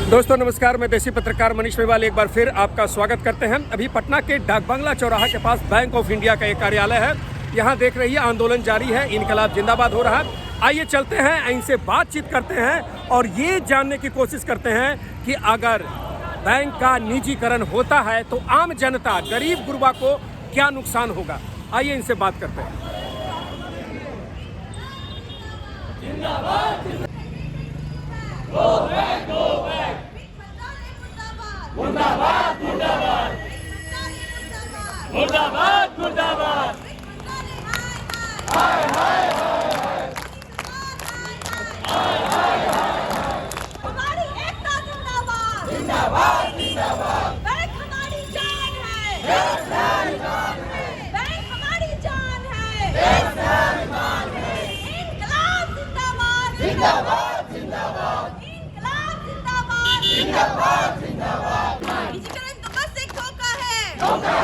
दोस्तों नमस्कार, मैं देसी पत्रकार मनीष मेवाल एक बार फिर आपका स्वागत करते हैं। अभी पटना के डाक बंगला चौराहा के पास बैंक ऑफ इंडिया का एक कार्यालय है। यहाँ देख रही है आंदोलन जारी है, इनकलाब जिंदाबाद हो रहा है। आइए चलते हैं, इनसे बातचीत करते हैं और ये जानने की कोशिश करते हैं कि अगर बैंक का निजीकरण होता है तो आम जनता, गरीब गुरबा को क्या नुकसान होगा। आइए इनसे बात करते हैं। मुर्दाबाद मुर्दाबाद मुर्दाबाद मुर्दाबाद हाय हाय हाय हाय हाय हमारी एकता जिंदाबाद जिंदाबाद जिंदाबाद बैंक हमारी जान है बैंक हमारी जान है इनकलाब जिंदाबाद जिंदाबाद जिंदाबाद इनकलाब जिंदाबाद जिंदाबाद जिंदाबाद निजीकरण तो बस एक धोखा है धोखा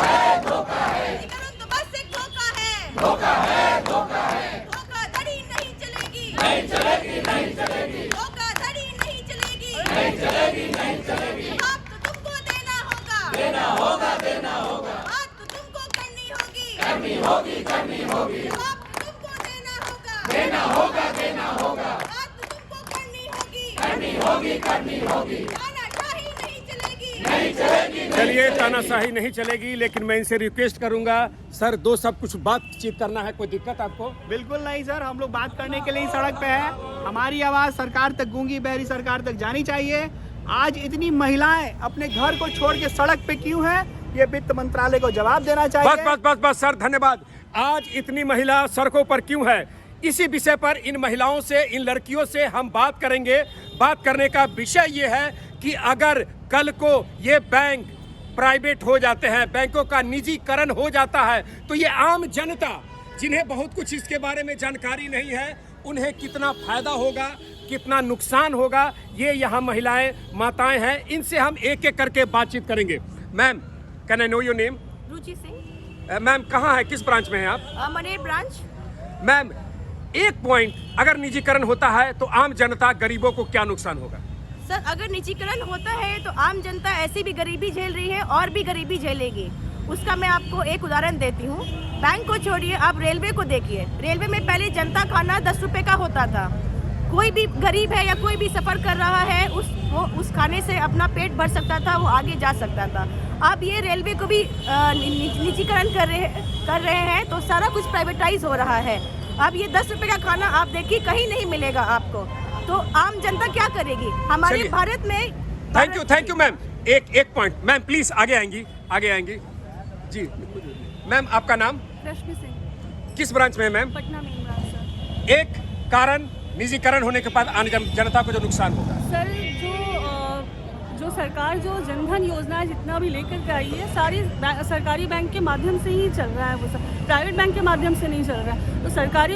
है निजीकरण तो बस एक धोखा है धोखा है धोखाधड़ी नहीं चलेगी नहीं चलेगी नहीं चलेगी धोखाधड़ी नहीं चलेगी नहीं चलेगी नहीं चलेगी जवाब तो तुमको देना होगा देना होगा देना होगा बात तो तुमको करनी होगी करनी होगी करनी होगी जवाब तो तुमको देना होगा देना होगा देना होगा बात तो तुमको करनी होगी करनी होगी करनी होगी तानाशाही नहीं चलेगी नहीं चलेगी चलिए, तानाशाही नहीं चलेगी, लेकिन मैं इनसे रिक्वेस्ट करूंगा सर, दो सब कुछ बातचीत करना है। कोई दिक्कत आपको? बिल्कुल नहीं सर, हम लोग बात करने के लिए ही सड़क पे है। हमारी आवाज सरकार तक, गूंगी बहरी सरकार तक जानी चाहिए। आज इतनी महिलाएं अपने घर को छोड़ के सड़क पे क्यों हैं, ये वित्त मंत्रालय को जवाब देना चाहिए। बस बस बस बस सर, धन्यवाद। आज इतनी महिला सड़कों पर क्यों है, इसी विषय पर इन महिलाओं से, इन लड़कियों से हम बात करेंगे। बात करने का विषय ये है कि अगर कल को ये बैंक प्राइवेट हो जाते हैं, बैंकों का निजीकरण हो जाता है, तो ये आम जनता जिन्हें बहुत कुछ इसके बारे में जानकारी नहीं है, उन्हें कितना फायदा होगा, कितना नुकसान होगा, ये यहाँ महिलाएं, माताएं हैं, इनसे हम एक एक करके बातचीत करेंगे। Ma'am, can I know your name? Ruchi Singh, ma'am, कहाँ है, किस ब्रांच में हैं आप? मनेर ब्रांच। मैम, एक पॉइंट, अगर निजीकरण होता है तो आम जनता, गरीबों को क्या नुकसान होगा? सर, अगर निजीकरण होता है तो आम जनता ऐसी भी गरीबी झेल रही है और भी गरीबी झेलेगी। उसका मैं आपको एक उदाहरण देती हूँ। बैंक को छोड़िए, आप रेलवे को देखिए। रेलवे में पहले जनता खाना 10 रुपए का होता था। कोई भी गरीब है या कोई भी सफर कर रहा है, वो उस खाने से अपना पेट भर सकता था, वो आगे जा सकता था। अब ये रेलवे को भी निजीकरण कर रहे हैं तो सारा कुछ प्राइवेटाइज हो रहा है। अब ये 10 रुपए का खाना आप देखिए कहीं नहीं मिलेगा आपको, तो आम जनता क्या करेगी हमारे चलिए। भारत में? Thank you ma'am. एक पॉइंट मैम, प्लीज आगे आएंगी जी। मैम, आपका नाम? रश्मि सिंह, किस ब्रांच में है ma'am? Patna main branch sir. एक कारण, निजीकरण होने के बाद आम जनता को जो नुकसान होगा। सर, जो सरकार जो जनधन योजना जितना भी लेकर के आई है, सारी सरकारी बैंक के माध्यम से ही चल रहा है। वो सब प्राइवेट बैंक के माध्यम से नहीं चल रहा है। तो सरकारी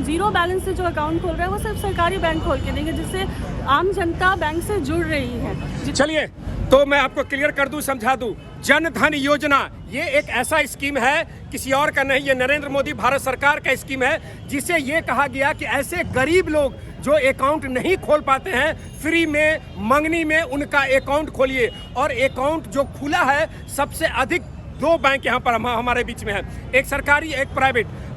जीरो बैलेंस से जो अकाउंट खोल रहा है वो सिर्फ सरकारी बैंक खोल के देंगे, जिससे आम जनता बैंक से जुड़ रही है। चलिए, तो मैं आपको क्लियर कर दूं, समझा दूं। जन धन योजना ये एक ऐसा स्कीम है, किसी और का नहीं, ये नरेंद्र मोदी भारत सरकार का स्कीम है, जिसे ये कहा गया कि ऐसे गरीब लोग जो अकाउंट नहीं खोल पाते हैं, फ्री में, मंगनी में उनका अकाउंट खोलिए। और अकाउंट जो खुला है, सबसे अधिक 2 बैंक यहाँ पर हमारे बीच में है, एक सरकारी, एक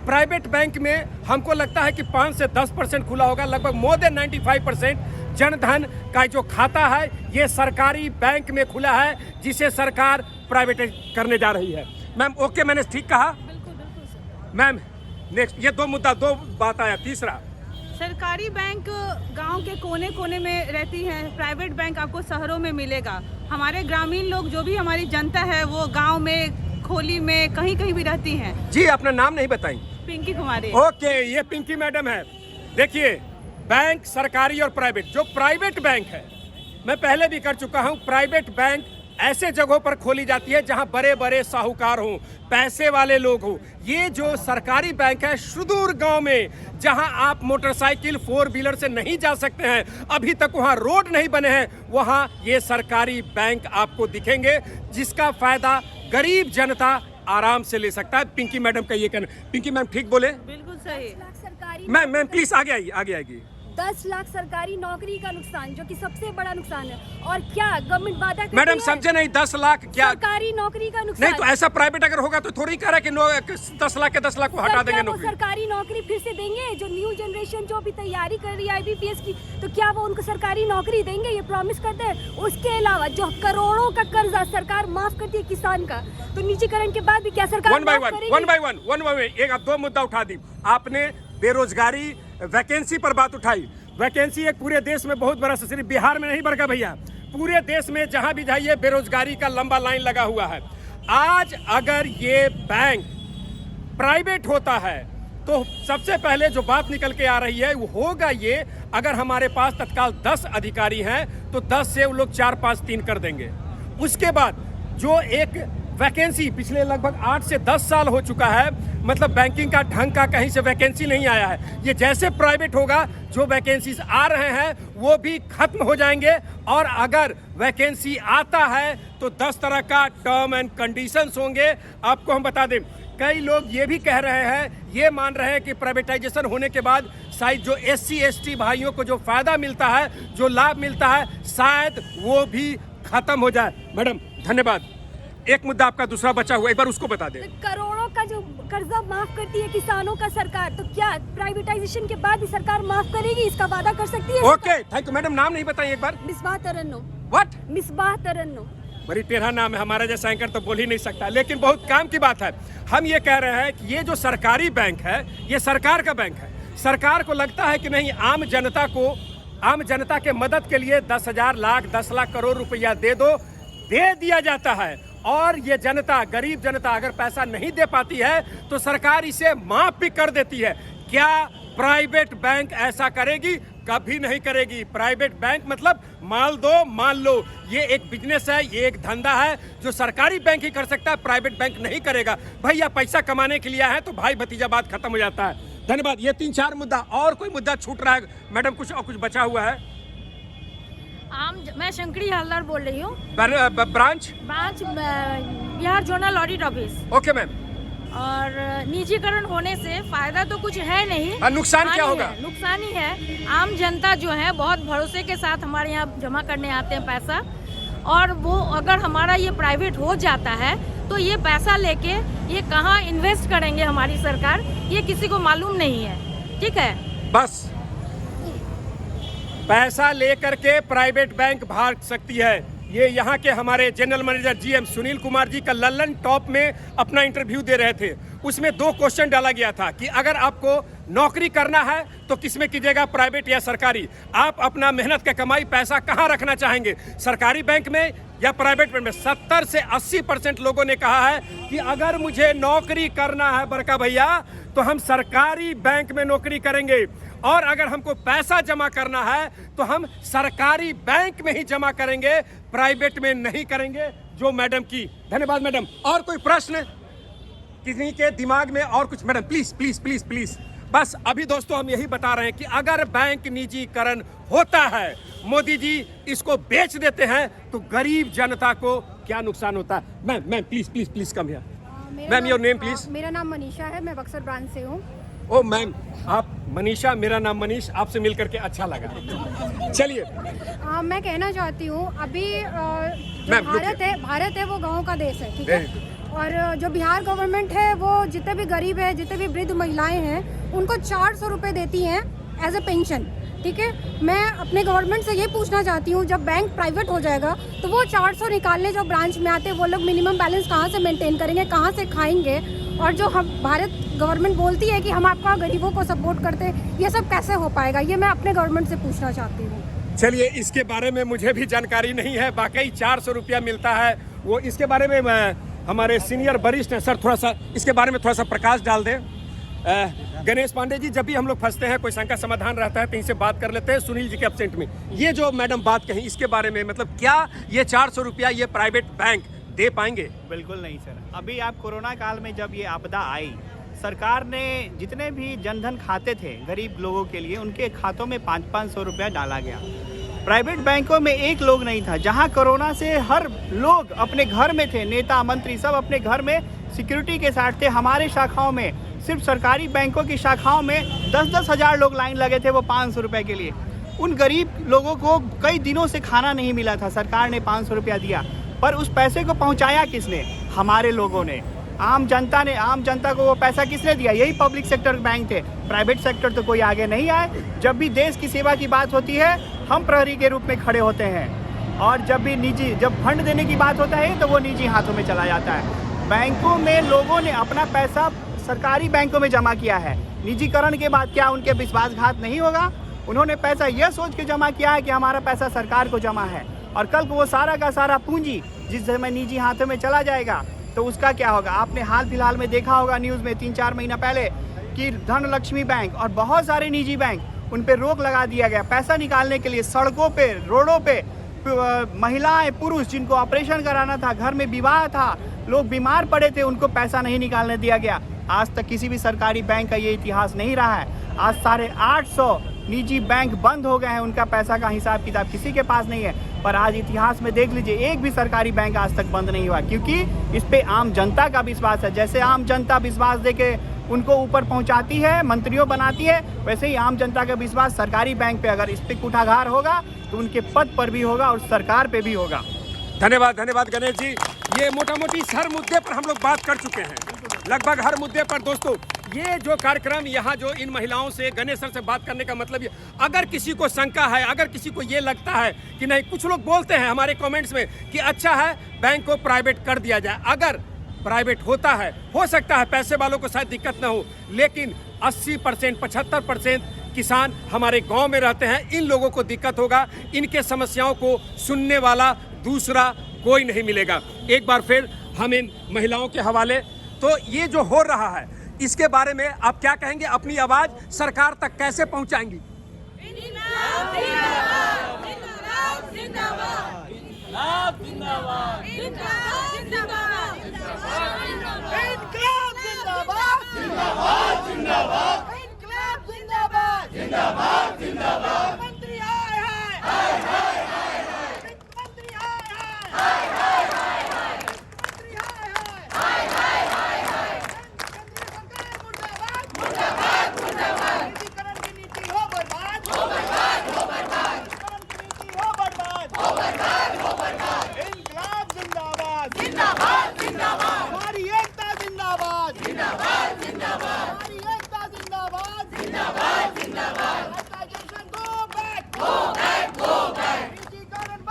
प्राइवेट बैंक में हमको लगता है कि 5 से 10% खुला होगा। लगभग मोर देन 95% जनधन का जो खाता है ये सरकारी बैंक में खुला है, जिसे सरकार प्राइवेट करने जा रही है। मैम, ओके, मैंने ठीक कहा? बिल्कुल बिल्कुल सर। मैम, नेक्स्ट, ये दो बात आया। तीसरा, सरकारी बैंक गांव के कोने कोने में रहती हैं, प्राइवेट बैंक आपको शहरों में मिलेगा। हमारे ग्रामीण लोग, जो भी हमारी जनता है, वो गांव में, खोली में, कहीं कहीं भी रहती हैं। जी, अपना नाम नहीं बताई? पिंकी कुमारी। ओके, ये पिंकी मैडम है। देखिए, बैंक सरकारी और प्राइवेट, जो प्राइवेट बैंक है, मैं पहले भी कर चुका हूं, प्राइवेट बैंक ऐसे जगहों पर खोली जाती है जहां बड़े बड़े साहूकार हों, पैसे वाले लोग हों। ये जो सरकारी बैंक है, सुदूर गांव में, जहां आप मोटरसाइकिल, 4 व्हीलर से नहीं जा सकते हैं, अभी तक वहां रोड नहीं बने हैं, वहां ये सरकारी बैंक आपको दिखेंगे, जिसका फायदा गरीब जनता आराम से ले सकता है। पिंकी मैडम का ये कहना। पिंकी मैम ठीक बोले? बिल्कुल सही। मैम प्लीज आगे आइए। 10 लाख सरकारी नौकरी का नुकसान, जो कि सबसे बड़ा नुकसान है। और क्या गवर्नमेंट वादा करती मैडम है? समझे नहीं, 10 लाख क्या? सरकारी नौकरी का नुकसान। नहीं तो ऐसा प्राइवेट अगर होगा तो थोड़ी कह रहा है कि 10 लाख के 10 लाख को हटा सर, देंगे क्या वो नौकरी। सरकारी नौकरी फिर से देंगे? जो न्यू जनरेशन जो अभी तैयारी कर रही है IBPS की, तो क्या वो उनको सरकारी नौकरी देंगे? ये प्रॉमिस करते हैं। उसके अलावा जो करोड़ों का कर्जा सरकार माफ करती है किसान का, तो निजीकरण के बाद भी क्या सरकार वन बाय माफ वन करेगी? एक आप दो मुद्दा उठा दी आपने। बेरोजगारी वैकेंसी पर बात उठाई। वैकेंसी एक पूरे देश में बहुत बड़ा, सिर्फ बिहार में नहीं बरका भैया, पूरे देश में जहां भी जाइए बेरोजगारी का लंबा लाइन लगा हुआ है। आज अगर ये बैंक प्राइवेट होता है तो सबसे पहले जो बात निकल के आ रही है वो होगा ये, अगर हमारे पास तत्काल 10 अधिकारी हैं तो 10 से वो लोग 4, 5, 3 कर देंगे। उसके बाद जो एक वैकेंसी पिछले लगभग 8 से 10 साल हो चुका है, मतलब बैंकिंग का ढंग का कहीं से वैकेंसी नहीं आया है। ये जैसे प्राइवेट होगा जो वैकेंसीज आ रहे हैं वो भी खत्म हो जाएंगे, और अगर वैकेंसी आता है तो 10 तरह का टर्म एंड कंडीशंस होंगे। आपको हम बता दें, कई लोग ये भी कह रहे हैं, ये मान रहे हैं कि प्राइवेटाइजेशन होने के बाद शायद जो SC ST भाइयों को जो फायदा मिलता है, जो लाभ मिलता है, शायद वो भी खत्म हो जाए। मैडम धन्यवाद। एक मुद्दा आपका दूसरा बचा हुआ, एक बार उसको बता दें। करोड़ों का जो कर्जा माफ करती है किसानों का सरकार, तो क्या प्राइवेटाइजेशन के बाद भी सरकार माफ करेगी? इसका वादा कर सकती है? Okay, thank you madam. नाम नहीं बताइए एक बार। मिसबाह तरन्नुम। व्हाट? मिसबाह तरन्नुम। बड़ी टेढ़ा नाम है, हमारा जैसा एंकर तो बोल ही नहीं सकता, लेकिन बहुत काम की बात है। हम ये कह रहे हैं कि ये जो सरकारी बैंक है ये सरकार का बैंक है। सरकार को लगता है कि नहीं, आम जनता के मदद के लिए 10,000 लाख 10 लाख करोड़ रुपया दे दिया जाता है, और ये जनता, गरीब जनता अगर पैसा नहीं दे पाती है तो सरकार इसे माफ भी कर देती है। क्या प्राइवेट बैंक ऐसा करेगी? कभी नहीं करेगी। प्राइवेट बैंक मतलब माल दो मान लो, ये एक बिजनेस है, ये एक धंधा है जो सरकारी बैंक ही कर सकता है, प्राइवेट बैंक नहीं करेगा। भैया पैसा कमाने के लिए आए हैं तो भाई भतीजा बात खत्म हो जाता है। धन्यवाद। ये 3-4 मुद्दा, और कोई मुद्दा छूट रहा है मैडम? कुछ बचा हुआ है? मैं शंकरी हलदर बोल रही हूँ, branch Bihar zonal audit office. Okay ma'am. और निजीकरण होने से फायदा तो कुछ है नहीं, नुकसान क्या होगा? नुकसान ही है। आम जनता जो है बहुत भरोसे के साथ हमारे यहाँ जमा करने आते हैं पैसा, और वो अगर हमारा ये प्राइवेट हो जाता है तो ये पैसा लेके ये कहाँ इन्वेस्ट करेंगे हमारी सरकार, ये किसी को मालूम नहीं है। ठीक है, बस पैसा लेकर के प्राइवेट बैंक भाग सकती है। ये यहाँ के हमारे general manager GM Sunil Kumar ji का लल्लन टॉप में अपना इंटरव्यू दे रहे थे। उसमें 2 क्वेश्चन डाला गया था कि अगर आपको नौकरी करना है तो किसमें कीजिएगा, प्राइवेट या सरकारी? आप अपना मेहनत का कमाई पैसा कहाँ रखना चाहेंगे, सरकारी बैंक में या प्राइवेट बैंक में? 70 से 80% लोगों ने कहा है कि अगर मुझे नौकरी करना है बड़का भैया तो हम सरकारी बैंक में नौकरी करेंगे, और अगर हमको पैसा जमा करना है तो हम सरकारी बैंक में ही जमा करेंगे, प्राइवेट में नहीं करेंगे। जो मैडम की। धन्यवाद मैडम। और कोई प्रश्न किसी के दिमाग में? और कुछ madam? Please please please please. बस अभी दोस्तों हम यही बता रहे हैं कि अगर बैंक निजीकरण होता है, मोदी जी इसको बेच देते हैं, तो गरीब जनता को क्या नुकसान होता है? Ma'am please please please come here. Ma'am your name please. मेरा नाम मनीषा है, मैं बक्सर ब्रांच से हूँ। ओ मैम, आप मनीषा, मेरा नाम मनीष, आपसे मिलकर के अच्छा लगा। चलिए मैं कहना चाहती हूँ, अभी जो मैम, भारत है वो गाँव का देश है, ठीक है। और जो बिहार गवर्नमेंट है वो जितने भी गरीब है, जितने भी वृद्ध महिलाएं हैं, उनको 400 रुपये देती हैं एज ए पेंशन, ठीक है। मैं अपने गवर्नमेंट से ये पूछना चाहती हूँ, जब बैंक प्राइवेट हो जाएगा तो वो 400 निकालने जो ब्रांच में आते हैं वो लोग मिनिमम बैलेंस कहाँ से मेंटेन करेंगे, कहाँ से खाएंगे? और जो हम भारत गवर्नमेंट बोलती है कि हम आपका गरीबों को सपोर्ट करते हैं, ये सब कैसे हो पाएगा? ये मैं अपने गवर्नमेंट से पूछना चाहती हूँ। चलिए, इसके बारे में मुझे भी जानकारी नहीं है। वाकई 400 रुपया मिलता है वो, इसके बारे में हमारे सीनियर वरिष्ठ हैं, सर थोड़ा सा इसके बारे में थोड़ा सा प्रकाश डाल दें। गणेश पांडे जी, जब भी हम लोग फंसते हैं, कोई शंका समाधान रहता है तो इनसे बात कर लेते हैं। सुनील जी के एब्सेंट में ये जो मैडम बात कही, इसके बारे में मतलब क्या ये 400 रुपया ये प्राइवेट बैंक दे पाएंगे? बिल्कुल नहीं सर। अभी आप कोरोना काल में जब ये आपदा आई, सरकार ने जितने भी जनधन खाते थे गरीब लोगों के लिए, उनके खातों में 500-500 रुपया डाला गया। प्राइवेट बैंकों में एक लोग नहीं था। जहां कोरोना से हर लोग अपने घर में थे, नेता मंत्री सब अपने घर में सिक्योरिटी के साथ थे, हमारे शाखाओं में सिर्फ सरकारी बैंकों की शाखाओं में 10-10 हज़ार लोग लाइन लगे थे वो 500 रुपये के लिए। उन गरीब लोगों को कई दिनों से खाना नहीं मिला था, सरकार ने 500 रुपया दिया, पर उस पैसे को पहुंचाया किसने? हमारे लोगों ने, आम जनता ने। आम जनता को वो पैसा किसने दिया? यही पब्लिक सेक्टर बैंक थे। प्राइवेट सेक्टर तो कोई आगे नहीं आए। जब भी देश की सेवा की बात होती है हम प्रहरी के रूप में खड़े होते हैं, और जब फंड देने की बात होता है तो वो निजी हाथों में चला जाता है। बैंकों में लोगों ने अपना पैसा सरकारी बैंकों में जमा किया है। निजीकरण के बाद क्या उनके विश्वासघात नहीं होगा? उन्होंने पैसा यह सोच के जमा किया है कि हमारा पैसा सरकार को जमा है, और कल को वो सारा का सारा पूंजी जिस समय निजी हाथों में चला जाएगा तो उसका क्या होगा? आपने हाल फिलहाल में देखा होगा न्यूज़ में 3-4 महीना पहले कि धनलक्ष्मी बैंक और बहुत सारे निजी बैंक, उन पे रोक लगा दिया गया। पैसा निकालने के लिए सड़कों पे, रोडों पे महिलाएं, पुरुष जिनको ऑपरेशन कराना था, घर में विवाह था, लोग बीमार पड़े थे, उनको पैसा नहीं निकालने दिया गया। आज तक किसी भी सरकारी बैंक का ये इतिहास नहीं रहा है। आज 850 निजी बैंक बंद हो गए हैं, उनका पैसा का हिसाब किताब किसी के पास नहीं है। पर आज इतिहास में देख लीजिए, एक भी सरकारी बैंक आज तक बंद नहीं हुआ, क्योंकि इस पे आम जनता का विश्वास है। जैसे आम जनता विश्वास देके उनको ऊपर पहुंचाती है, मंत्रियों बनाती है, वैसे ही आम जनता का विश्वास सरकारी बैंक पे अगर इस पे कुठाघार होगा तो उनके पद पर भी होगा और सरकार पे भी होगा। धन्यवाद, धन्यवाद गणेश जी। ये मोटा मोटी हर मुद्दे पर हम लोग बात कर चुके हैं, लगभग हर मुद्दे पर। दोस्तों, ये जो कार्यक्रम यहाँ जो इन महिलाओं से, गणेश सर से बात करने का मतलब ये, अगर किसी को शंका है, अगर किसी को ये लगता है कि नहीं, कुछ लोग बोलते हैं हमारे कमेंट्स में कि अच्छा है बैंक को प्राइवेट कर दिया जाए। अगर प्राइवेट होता है, हो सकता है पैसे वालों को शायद दिक्कत ना हो, लेकिन 80%, 75% किसान हमारे गांव में रहते हैं, इन लोगों को दिक्कत होगा। इनके समस्याओं को सुनने वाला दूसरा कोई नहीं मिलेगा। एक बार फिर हम इन महिलाओं के हवाले, तो ये जो हो रहा है इसके बारे में आप क्या कहेंगे? अपनी आवाज सरकार तक कैसे पहुंचाएंगी?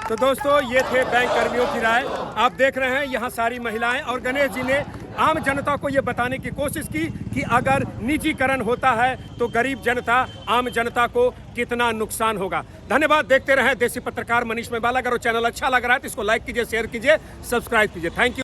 तो दोस्तों, ये थे बैंक कर्मियों की राय। आप देख रहे हैं यहाँ सारी महिलाएं, और गणेश जी ने आम जनता को ये बताने की कोशिश की कि अगर निजीकरण होता है तो गरीब जनता, आम जनता को कितना नुकसान होगा। धन्यवाद। देखते रहें देसी पत्रकार मनीष मेवाला। अगर वो चैनल अच्छा लग रहा है तो इसको लाइक कीजिए, शेयर कीजिए, सब्सक्राइब कीजिए। Thank you.